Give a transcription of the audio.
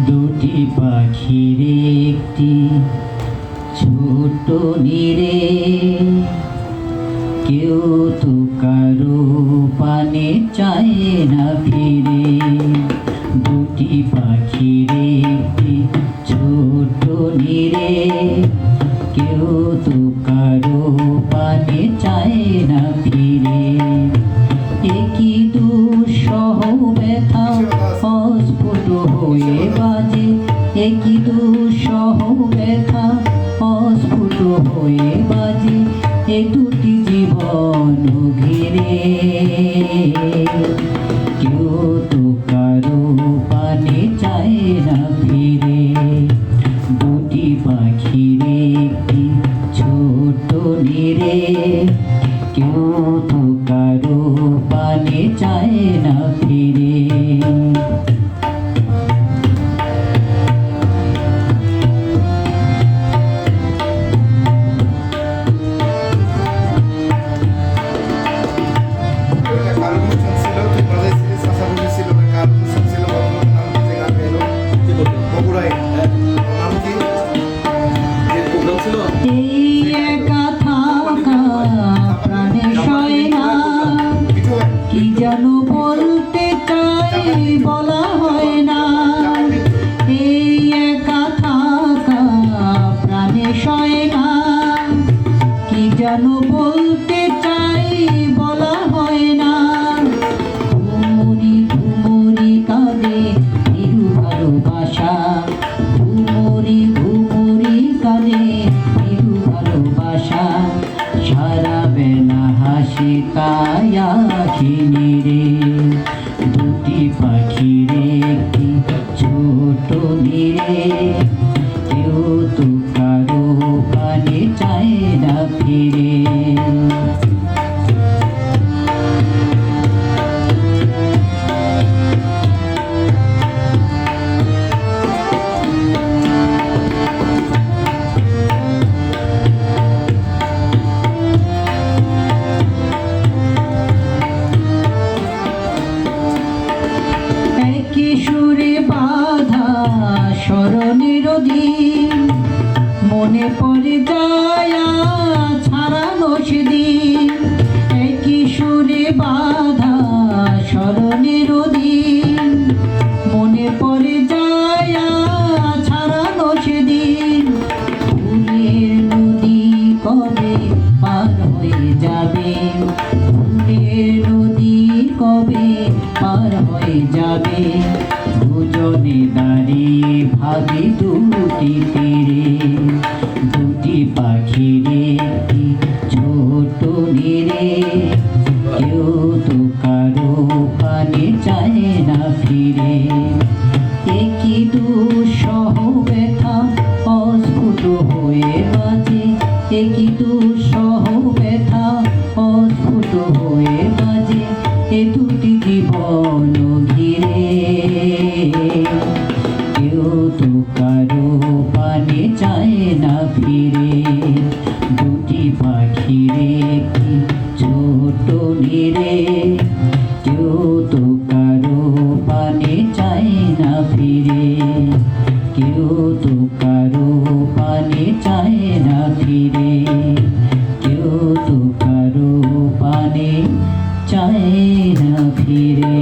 দুটি পাখির একটি ছোট নীরে, কেউ তো কারো পানে চায় না ফিরে। দুটি পাখির একটি ছোট নীরে, কেউ তো কারো পানে চায় না ফিরে। একই দুঃসহ ব্যথা অস্ফুট হয়ে বাজে, একই দুঃসহ ব্যথা অস্ফুট হয়ে বাজে এ দুটি জীবন ঘিরে। কেউ তো কারো পানে চায় না ফিরে। দুটি পাখির একটি ছোট নীরে, কেউ তো কারো পানে চায় না ফিরে। কি যেন বলতে চাই বলা হয় না, এই একা থাকা প্রাণে সয় না। কি যেন বলতে চাই বলা হয় না। ঘুমুরি ঘুমুরি কাঁদে নিরু ভালোবাসা, ঘুমুরি ঘুমুরি কাঁদে নিরু ভালোবাসা। সারা বেলা হাসি কায়াখিনী রে। দুটি পাখির একটি ছোট নীরে, কেউ তো কারো পানে চায় না ফিরে। কিশোরে বাধা স্মরণের দিন, মনে পড়ে যায় ছাড়ানো সেদিন। কিশোরে বাধা স্মরণের দিন, মনে পড়ে যায় ছাড়ানো সেদিন। ফুলের নদী কবে পার হয়ে যাবে, ফুলের নদী কবে পার হয়ে যাবে। দুজনে দাঁড়িয়ে ভাবি দুটি তীরে। দুটি পাখির একটি ছোট নীরে, কেউ তো কারো পানে চায় না ফিরে। একই দুঃসহ ব্যথা অস্ফুট হয়ে বাজে, একই দুঃসহ ব্যথা অস্ফুট হয়ে বাজে এ দুটি জীবন ঘিরে। কেউ তো কারো পানে চায় না ফিরে। দুটি পাখির একটি ছোট নীরে, কেউ তো কারো পানে চায় না ফিরে। কেউ তো কারো পানে চায় না ফিরে। কেউ তো কারো পানে চায় না ফিরে।